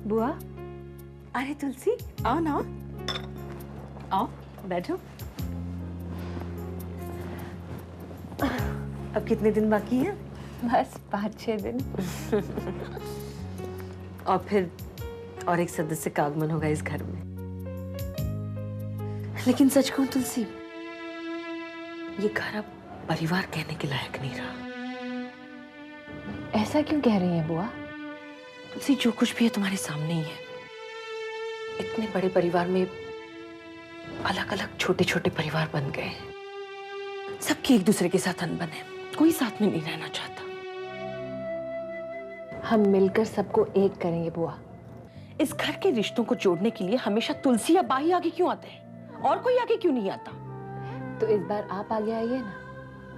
बुआ, अरे तुलसी आओ ना, आओ बैठो। अब कितने दिन बाकी हैं? बस 5-6 दिन। और फिर और एक सदस्य का आगमन होगा इस घर में। लेकिन सच कहूं तुलसी, ये घर अब परिवार कहने के लायक नहीं रहा। ऐसा क्यों कह रही हैं बुआ? तुलसी, जो कुछ भी है तुम्हारे सामने ही है। इतने बड़े परिवार में अलग अलग छोटे छोटे परिवार बन गए। सबकी एक दूसरे के साथ अनबन है, कोई साथ में नहीं रहना चाहता। हम मिलकर सबको एक करेंगे बुआ। इस घर के रिश्तों को जोड़ने के लिए हमेशा तुलसी या बाही आगे क्यों आते हैं, और कोई आगे क्यों नहीं आता? तो इस बार आप आगे आइए ना,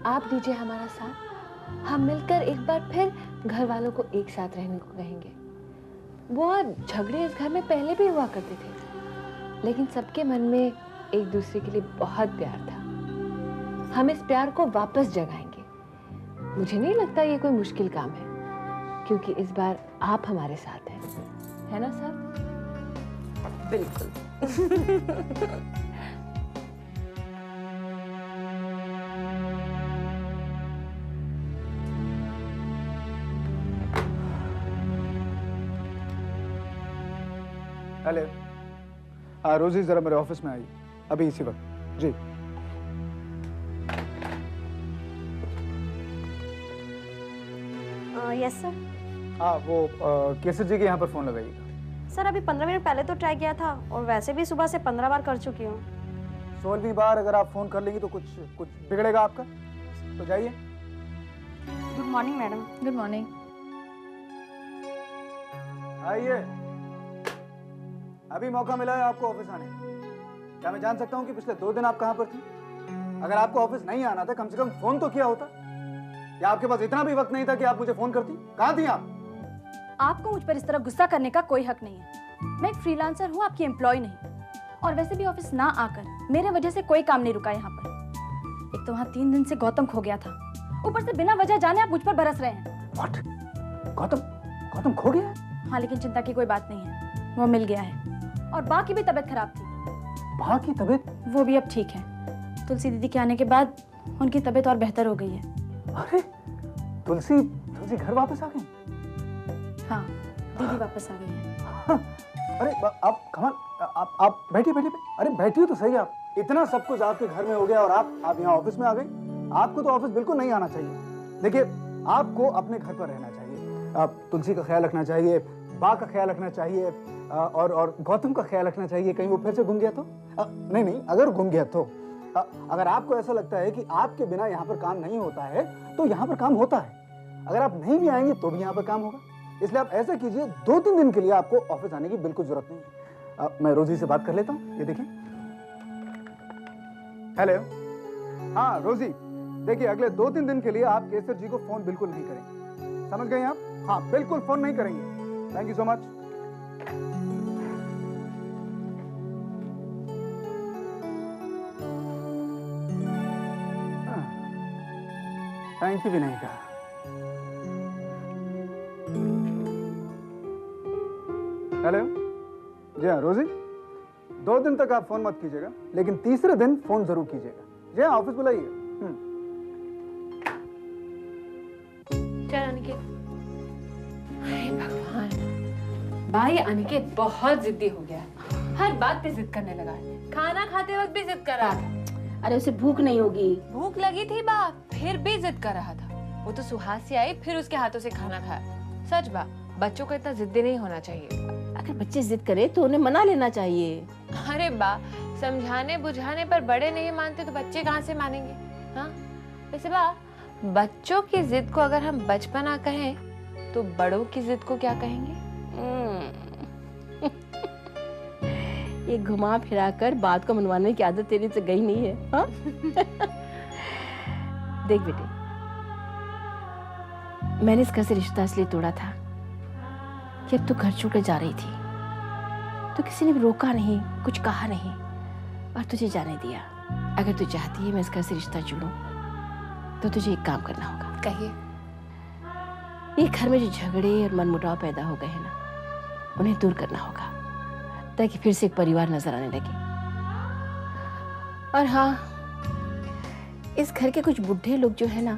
आप दीजिए हमारा साथ। हम मिलकर एक बार फिर घर वालों को एक साथ रहने को कहेंगे। बुआ, झगड़े इस घर में पहले भी हुआ करते थे, लेकिन सबके मन में एक दूसरे के लिए बहुत प्यार था। हम इस प्यार को वापस जगाएंगे। मुझे नहीं लगता ये कोई मुश्किल काम है, क्योंकि इस बार आप हमारे साथ हैं, है ना सर? बिल्कुल। हेलो, हाँ रोजी, जरा मेरे ऑफिस में आई अभी इसी वक्त। जी यस सर। हाँ, वो केसर जी के यहाँ पर फोन लगाइएगा। सर अभी 15 मिनट पहले तो ट्राई किया था, और वैसे भी सुबह से 15 बार कर चुकी हूँ। 16वीं बार अगर आप फोन कर लेंगी तो कुछ बिगड़ेगा आपका, तो जाइए। Good morning madam. Good morning. आइए, अभी मौका मिला है आपको ऑफिस आने का। क्या मैं जान सकता हूँ कि पिछले 2 दिन आप कहाँ पर थी? अगर आपको ऑफिस नहीं आना था, कम से कम फोन तो किया होता। या आपके पास इतना भी वक्त नहीं था कि आप मुझे फोन करती? कहाँ थी आप? आपको मुझ पर इस तरह गुस्सा करने का कोई हक नहीं है। मैं एक फ्रीलांसर हूँ, आपकी एम्प्लॉय नहीं। और वैसे भी ऑफिस ना आकर मेरे वजह से कोई काम नहीं रुका यहाँ पर। एक तो वहाँ 3 दिन से गौतम खो गया था, ऊपर से बिना वजह जाने आप मुझ पर बरस रहे हैं। What? गौतम खो गया? हाँ, लेकिन चिंता की कोई बात नहीं है, वो मिल गया है। और बाकी भी तबीयत खराब थी। बाकी तबीयत? वो भी अब ठीक है। तुलसी दीदी के आने के बाद उनकी तबीयत और बेहतर हो गई है। अरे तुलसी घर वापस आ गई? हाँ, दीदी वापस आ गई है। अरे आप कमाल, आप बैठिए। अरे बैठिए तो सही आप। इतना सब कुछ आपके घर में हो गया और आप यहाँ ऑफिस में आ गई। आपको तो ऑफिस बिल्कुल नहीं आना चाहिए। देखिए, आपको अपने घर पर रहना चाहिए। आप तुलसी का ख्याल रखना चाहिए, बा का ख्याल रखना चाहिए, और गौतम का ख्याल रखना चाहिए। कहीं वो फिर से गुम गया तो? नहीं, अगर गुम गया तो अगर आपको ऐसा लगता है कि आपके बिना यहाँ पर काम नहीं होता है, तो यहाँ पर काम होता है। अगर आप नहीं भी आएंगे तो भी यहाँ पर काम होगा। इसलिए आप ऐसा कीजिए, 2-3 दिन के लिए आपको ऑफिस आने की बिल्कुल जरूरत नहीं है। मैं रोजी से बात कर लेता हूँ। ये देखिए। हेलो, हाँ रोजी, देखिए अगले 2-3 दिन के लिए आप केसर जी को फोन बिल्कुल नहीं करेंगे। समझ गए आप? हाँ, बिल्कुल फोन नहीं करेंगे। Thank you so much. Thank you भी नहीं कहा। हेलो, जी हाँ रोजी, 2 दिन तक आप फोन मत कीजिएगा, लेकिन तीसरे दिन फोन जरूर कीजिएगा। जी हाँ, ऑफिस बुलाइए। चल अनिकेत। अरे भगवान, भाई अनिकेत बहुत जिद्दी हो गया है। हर बात पे जिद करने लगा है। खाना खाते वक्त भी जिद कर रहा था। अरे उसे भूख नहीं होगी? भूख लगी थी बा, फिर भी जिद कर रहा था। वो तो सुहास से आई, फिर उसके हाथों से खाना खाया। सच बा, बच्चों को इतना जिद्दी नहीं होना चाहिए। अगर बच्चे जिद करे तो उन्हें मना लेना चाहिए। अरे बा, समझाने बुझाने पर बड़े नहीं मानते तो बच्चे कहाँ से मानेंगे? हाँ, वैसे बा, बच्चों की जिद को अगर हम बचपना कहें तो बड़ों की जिद को क्या कहेंगे? ये घुमा फिरा कर बात को मनवाने की आदत तेरी से गई नहीं है। हाँ? देख बेटे, मैंने इस घर से रिश्ता इसलिए तोड़ा था कि अब तू घर छोड़ कर जा रही थी, तो किसी ने भी रोका नहीं, कुछ कहा नहीं और तुझे जाने दिया। अगर तू चाहती है मैं इस घर से रिश्ता जोड़ूं, तो तुझे एक काम करना होगा। कहिए। ये घर में जो झगड़े और मनमुटाव पैदा हो गए हैं ना, उन्हें दूर करना होगा ताकि फिर से एक परिवार नजर आने लगे। और हाँ, इस घर के कुछ बुढ़े लोग जो है ना,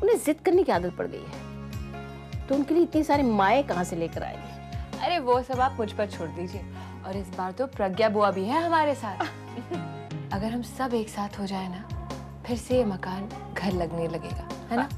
उन्हें जिद करने की आदत पड़ गई है, तो उनके लिए इतनी सारी माएँ कहाँ से लेकर आएंगे। अरे वो सब आप मुझ पर छोड़ दीजिए। और इस बार तो प्रज्ञा बुआ भी है हमारे साथ। अगर हम सब एक साथ हो जाए ना, फिर से ये मकान घर लगने लगेगा, है ना?